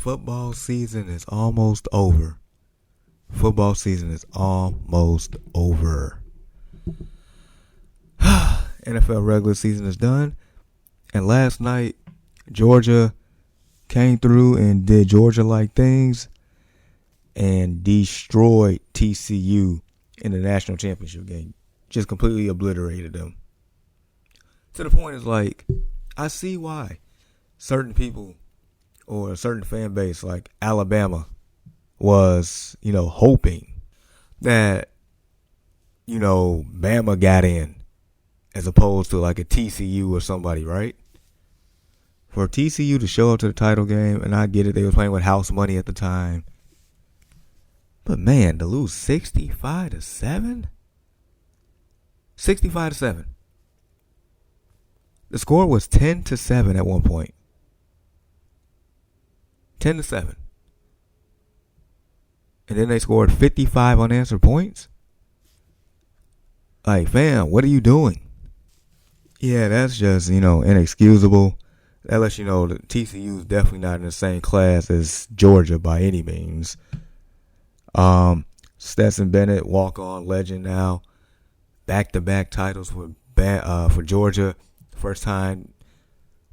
Football season is almost over. Football season is almost over. NFL regular season is done. And last night, Georgia came through and did Georgia-like things and destroyed TCU in the national championship game. Just completely obliterated them. To the point is like, I see why certain people or a certain fan base like Alabama was, hoping that, Bama got in as opposed to like a TCU or somebody, right? For TCU to show up to the title game, and I get it, they were playing with house money at the time. But man, to lose 65-7? 65-7. The score was 10-7 at one point. 10-7. And then they scored 55 unanswered points. Like, fam, what are you doing? Yeah, that's just, inexcusable. That lets you know that TCU is definitely not in the same class as Georgia by any means. Stetson Bennett, walk-on legend now. Back-to-back titles for Georgia. First time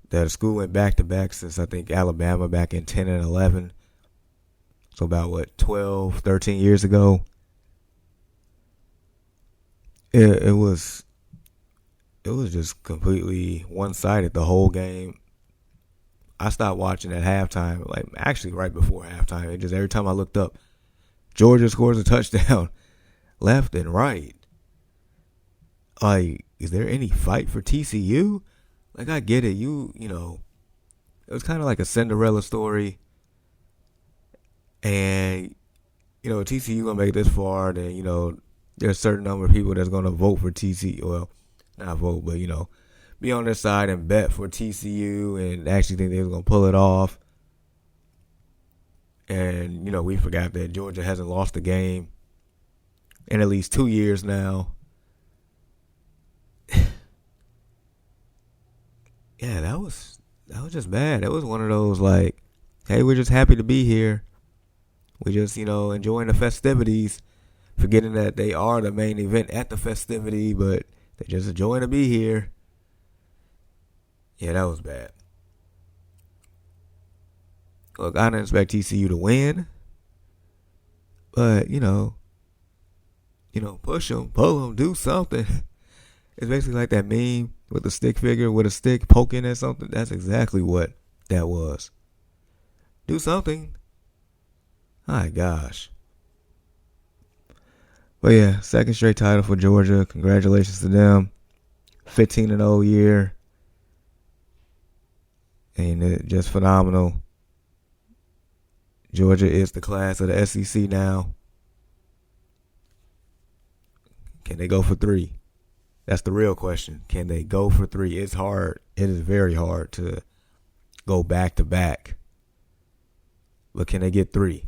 that a school went back-to-back since, I think, Alabama back in 10 and 11. So about, 12, 13 years ago. It was just completely one-sided the whole game. I stopped watching at halftime, actually right before halftime. It just every time I looked up, Georgia scores a touchdown left and right. Is there any fight for TCU? I get it. It was kind of like a Cinderella story. And, TCU going to make it this far. Then, there's a certain number of people that's going to vote for TCU. Well, not vote, but, be on their side and bet for TCU and actually think they were going to pull it off. And, we forgot that Georgia hasn't lost a game in at least 2 years now. Yeah, that was just bad. That was one of those hey, we're just happy to be here. We just, enjoying the festivities, forgetting that they are the main event at the festivity, but they're just enjoying to be here. Yeah, that was bad. Look, I didn't expect TCU to win, but, push them, pull them, do something. It's basically like that meme with the stick figure with a stick poking at something. That's exactly what that was. Do something. My gosh. But yeah, second straight title for Georgia. Congratulations to them. 15-0 year. And it just phenomenal. Georgia is the class of the SEC now. Can they go for 3? That's the real question. Can they go for 3? It's hard. It is very hard to go back to back. But can they get 3?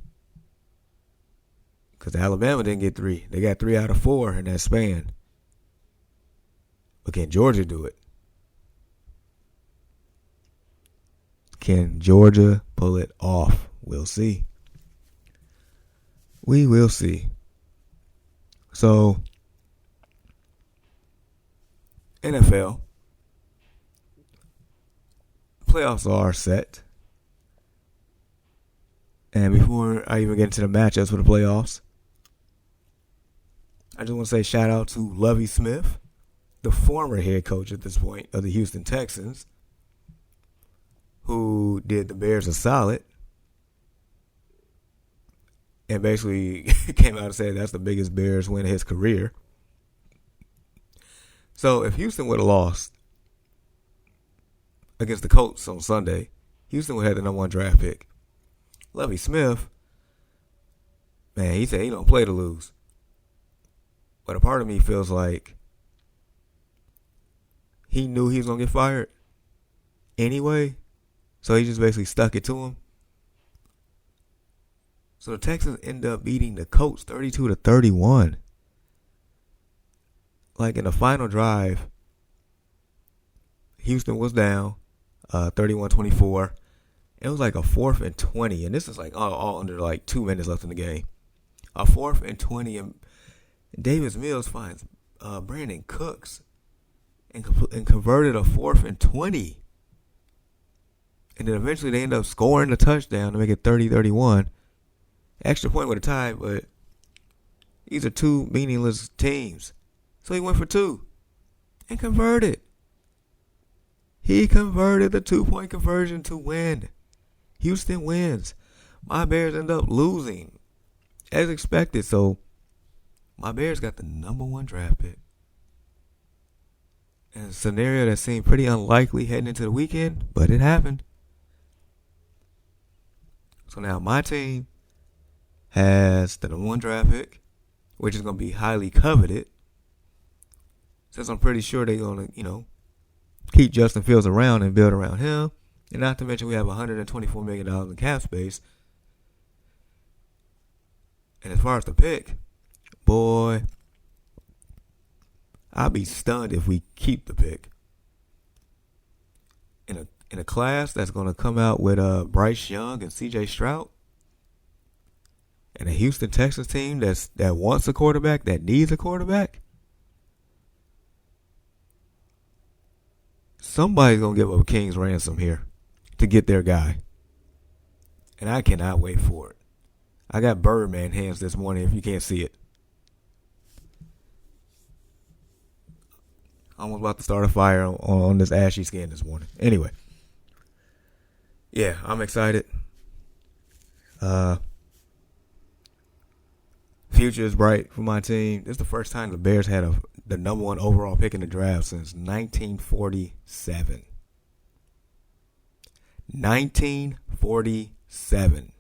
Because Alabama didn't get 3. They got 3 out of 4 in that span. But can Georgia do it? Can Georgia pull it off? We'll see. We will see. So, NFL. Playoffs are set. And before I even get into the matchups for the playoffs, I just want to say shout out to Lovie Smith, the former head coach at this point of the Houston Texans, who did the Bears a solid and basically came out and said that's the biggest Bears win of his career. So if Houston would have lost against the Colts on Sunday, Houston would have the number 1 draft pick. Lovie Smith, man, he said he don't play to lose. But a part of me feels like he knew he was going to get fired anyway. So he just basically stuck it to him. So the Texans end up beating the Colts 32-31. In the final drive, Houston was down 31-24. It was like a 4th and 20, and this is like all under like 2 minutes left in the game. A 4th and 20, and Davis Mills finds Brandon Cooks and converted a 4th and 20. And then eventually they end up scoring the touchdown to make it 30-31. Extra point with a tie, but these are two meaningless teams. So he went for 2 and converted. He converted the 2-point conversion to win. Houston wins. My Bears end up losing as expected. So my Bears got the number 1 draft pick. And a scenario that seemed pretty unlikely heading into the weekend, but it happened. So now my team has the number 1 draft pick, which is going to be highly coveted. Since I'm pretty sure they're going to, keep Justin Fields around and build around him. And not to mention we have $124 million in cap space. And as far as the pick, boy, I'll be stunned if we keep the pick. In a class that's going to come out with Bryce Young and CJ Stroud, and a Houston Texans team that wants a quarterback, that needs a quarterback, somebody's going to give up a king's ransom here to get their guy. And I cannot wait for it. I got Birdman hands this morning if you can't see it. I'm almost about to start a fire on this ashy skin this morning. Anyway. Yeah, I'm excited. Future is bright for my team. This is the first time the Bears had the number 1 overall pick in the draft since 1947. 1947.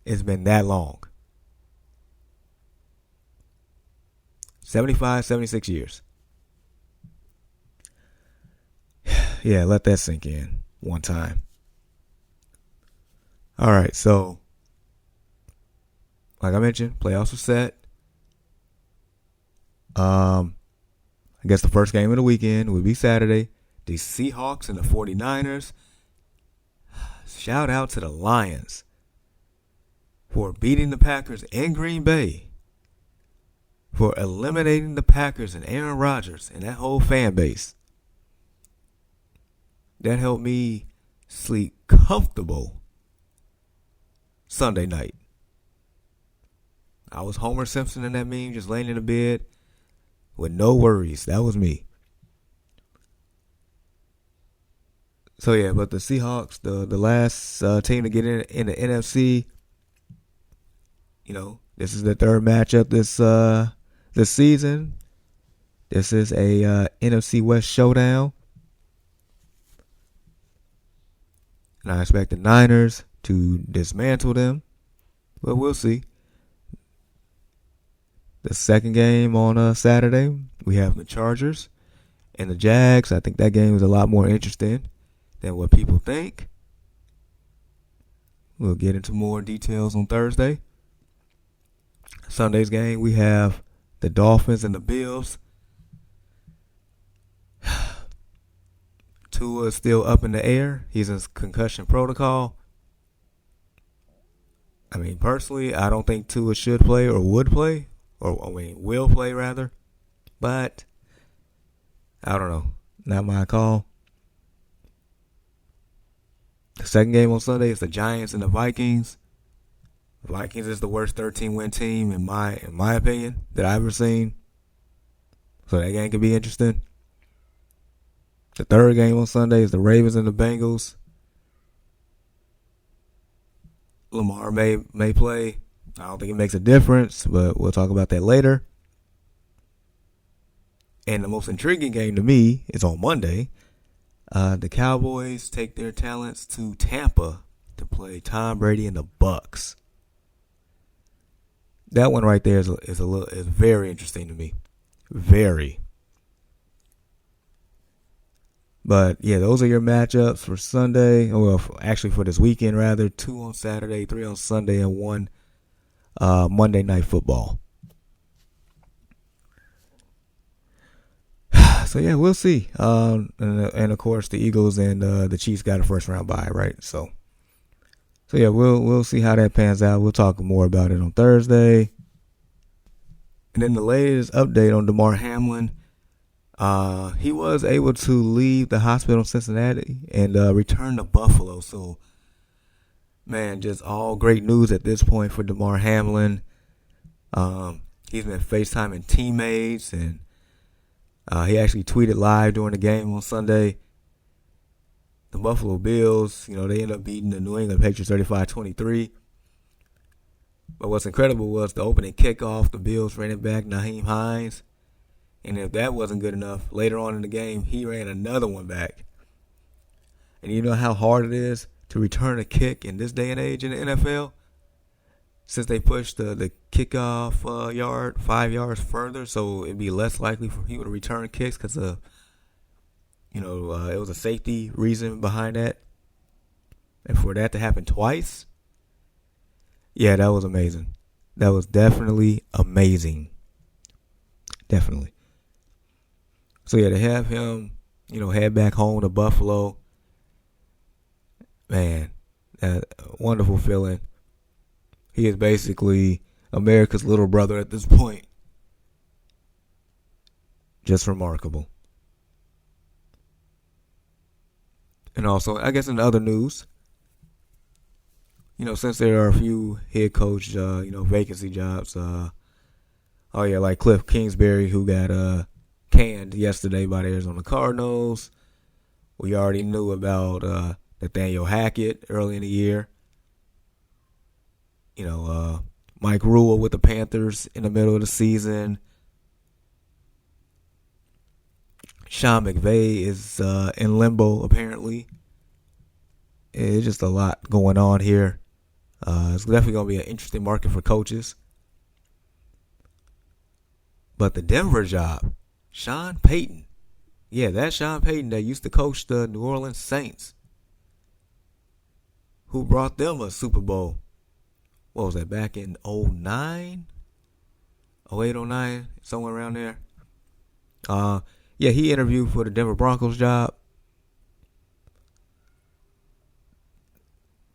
It's been that long. 75, 76 years. Yeah, let that sink in one time. All right, so like I mentioned, playoffs are set. I guess the first game of the weekend would be Saturday. The Seahawks and the 49ers. Shout out to the Lions for beating the Packers in Green Bay, for eliminating the Packers and Aaron Rodgers and that whole fan base. That helped me sleep comfortable Sunday night. I was Homer Simpson in that meme, just laying in the bed with no worries. That was me. So yeah, but the Seahawks, the last team to get in the NFC, this is the third matchup this season. This is a NFC West showdown. And I expect the Niners to dismantle them, but we'll see. The second game on Saturday, we have the Chargers and the Jags. I think that game is a lot more interesting than what people think. We'll get into more details on Thursday. Sunday's game, we have the Dolphins and the Bills. Tua is still up in the air. He's in concussion protocol. I mean, personally, I don't think Tua should play or would play. Will play rather. But I don't know. Not my call. The second game on Sunday is the Giants and the Vikings. The Vikings is the worst 13-win team in my opinion that I've ever seen. So that game could be interesting. The third game on Sunday is the Ravens and the Bengals. Lamar may play. I don't think it makes a difference, but we'll talk about that later. And the most intriguing game to me is on Monday. The Cowboys take their talents to Tampa to play Tom Brady and the Bucks. That one right there is very interesting to me. Very. But yeah, those are your matchups for Sunday. Well, actually for this weekend rather. 2 on Saturday, 3 on Sunday, and 1 Monday Night Football. So yeah, we'll see. And of course the Eagles and the Chiefs got a first round bye, right? So yeah, we'll see how that pans out. We'll talk more about it on Thursday. And then the latest update on Damar Hamlin. He was able to leave the hospital in Cincinnati and return to Buffalo. So, man, just all great news at this point for Damar Hamlin. He's been FaceTiming teammates, and he actually tweeted live during the game on Sunday. The Buffalo Bills, they ended up beating the New England Patriots 35-23. But what's incredible was the opening kickoff. The Bills ran it back, Nyheim Hines. And if that wasn't good enough, later on in the game, he ran another one back. And you know how hard it is to return a kick in this day and age in the NFL? Since they pushed the kickoff yard 5 yards further, so it'd be less likely for people to return kicks because it was a safety reason behind that. And for that to happen twice, yeah, that was amazing. That was definitely amazing. Definitely. So yeah, to have him, head back home to Buffalo, man, wonderful feeling. He is basically America's little brother at this point. Just remarkable. And also, I guess in other news, since there are a few head coach, vacancy jobs, like Cliff Kingsbury, who got canned yesterday by the Arizona Cardinals. We already knew about Nathaniel Hackett early in the year. Mike Rule with the Panthers in the middle of the season. Sean McVay is in limbo, apparently. It's just a lot going on here. It's definitely going to be an interesting market for coaches. But the Denver job, Sean Payton. Yeah, that's Sean Payton that used to coach the New Orleans Saints, who brought them a Super Bowl. What was that, back in 09? 08, 09, somewhere around there. Yeah, he interviewed for the Denver Broncos job.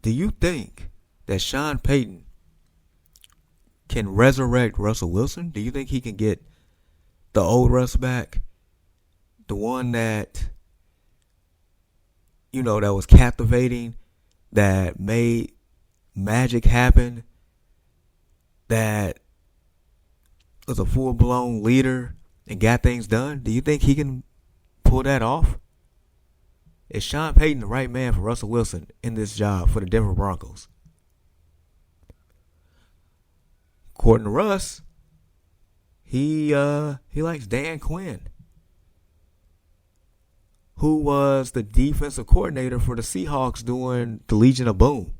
Do you think that Sean Payton can resurrect Russell Wilson? Do you think he can get the old Russ back? The one that, that was captivating, that made magic happen, that was a full-blown leader and got things done? Do you think he can pull that off? Is Sean Payton the right man for Russell Wilson in this job for the Denver Broncos? According to Russ, he likes Dan Quinn, who was the defensive coordinator for the Seahawks during the Legion of Boom.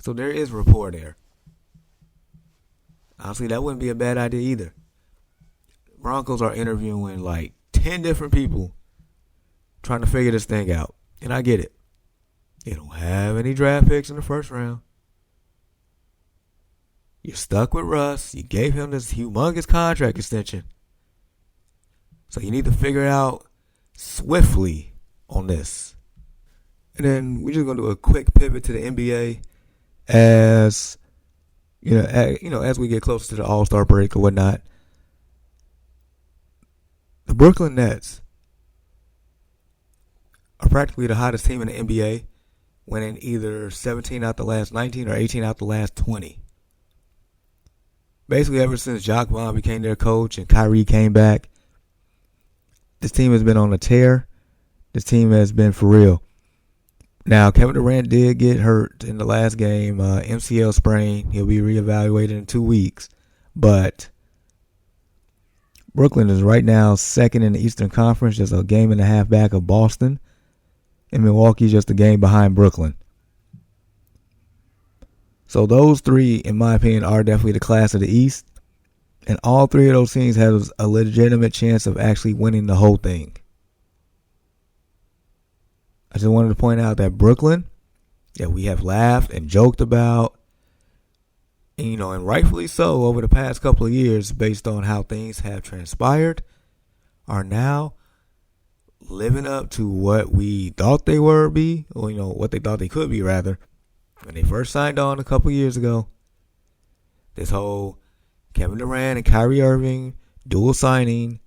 So there is rapport there. Honestly, that wouldn't be a bad idea either. Broncos are interviewing like 10 different people trying to figure this thing out. And I get it. They don't have any draft picks in the first round. You're stuck with Russ. You gave him this humongous contract extension. So you need to figure it out swiftly on this. And then we're just going to do a quick pivot to the NBA as as we get closer to the All-Star break or whatnot. The Brooklyn Nets are practically the hottest team in the NBA, winning either 17 out the last 19 or 18 out the last 20. Basically, ever since Jacques Vaughn became their coach and Kyrie came back, this team has been on a tear. This team has been for real. Now, Kevin Durant did get hurt in the last game, MCL sprain. He'll be reevaluated in 2 weeks. But Brooklyn is right now second in the Eastern Conference, just a game and a half back of Boston. And Milwaukee's just a game behind Brooklyn. So those three, in my opinion, are definitely the class of the East. And all three of those teams have a legitimate chance of actually winning the whole thing. I just wanted to point out that Brooklyn, that we have laughed and joked about, and rightfully so over the past couple of years based on how things have transpired, are now living up to what we thought they were be, or what they thought they could be rather, when they first signed on a couple years ago. This whole Kevin Durant and Kyrie Irving dual signing,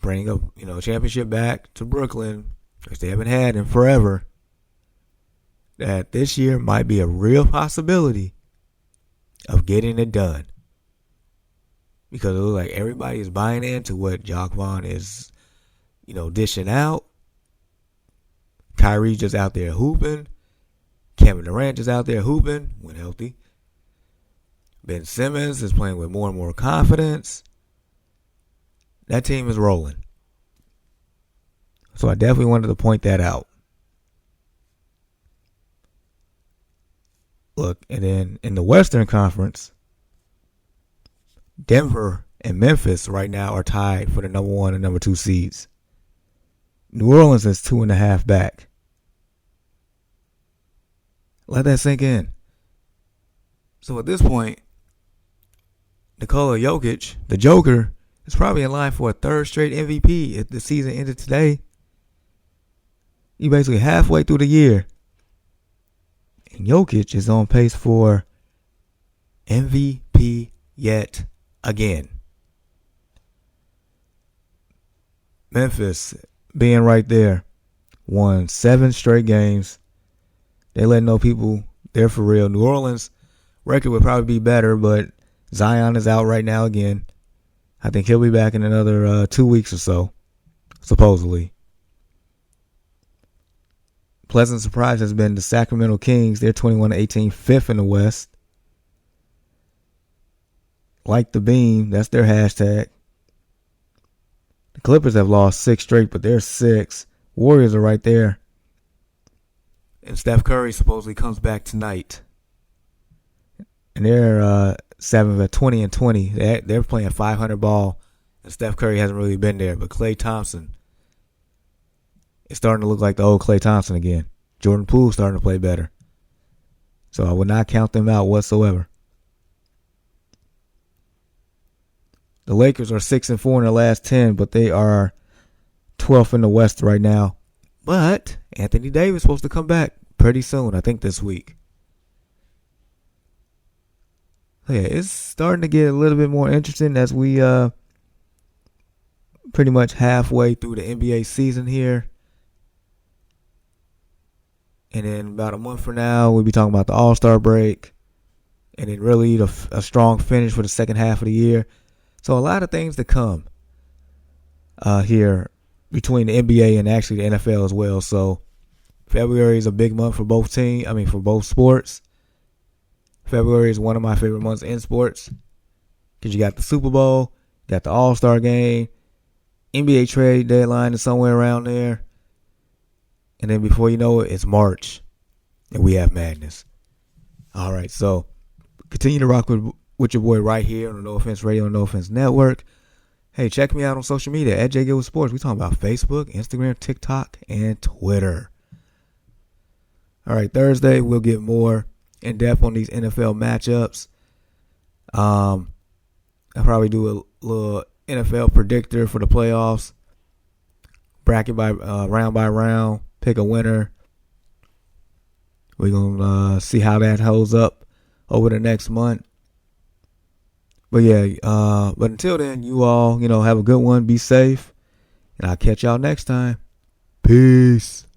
bringing a championship back to Brooklyn, which they haven't had in forever. That this year might be a real possibility of getting it done. Because it looks like everybody is buying into what Jacque Vaughn is, dishing out. Kyrie just out there hooping. Kevin Durant just out there hooping when healthy. Ben Simmons is playing with more and more confidence. That team is rolling. So I definitely wanted to point that out. Look, and then in the Western Conference, Denver and Memphis right now are tied for the number 1 and number 2 seeds. New Orleans is 2.5 back. Let that sink in. So at this point, Nikola Jokic, the Joker, is probably in line for a 3rd straight MVP if the season ended today. You basically halfway through the year. And Jokic is on pace for MVP yet again. Memphis being right there, won 7 straight games. They let no people they're for real. New Orleans record would probably be better, but Zion is out right now again. I think he'll be back in another 2 weeks or so, supposedly. Pleasant surprise has been the Sacramento Kings. They're 21-18, 5th in the West. Like the beam, that's their hashtag. The Clippers have lost 6 straight, but they're 6. Warriors are right there. And Steph Curry supposedly comes back tonight. And they're 7 at 20-20. They're playing 500 ball, and Steph Curry hasn't really been there. But Klay Thompson is starting to look like the old Klay Thompson again. Jordan Poole's starting to play better. So I would not count them out whatsoever. The Lakers are 6-4 in their last 10, but they are 12th in the West right now. But Anthony Davis is supposed to come back pretty soon, I think this week. So yeah, it's starting to get a little bit more interesting as we pretty much halfway through the NBA season here. And then about a month from now, we'll be talking about the All-Star break. And then really a strong finish for the second half of the year. So a lot of things to come here between the NBA and actually the NFL as well. So February is a big month for both for both sports. February is one of my favorite months in sports because you got the Super Bowl, you got the All-Star game, NBA trade deadline is somewhere around there. And then before you know it, it's March and we have madness. All right, so continue to rock with your boy right here on the No Offense Radio and No Offense Network. Hey, check me out on social media at JGoodWithSports. We're talking about Facebook, Instagram, TikTok, and Twitter. All right, Thursday we'll get more in depth on these NFL matchups. I'll probably do a little NFL predictor for the playoffs. Bracket by round by round. Pick a winner. We're going to see how that holds up over the next month. But yeah, but until then, you all, have a good one. Be safe. And I'll catch y'all next time. Peace.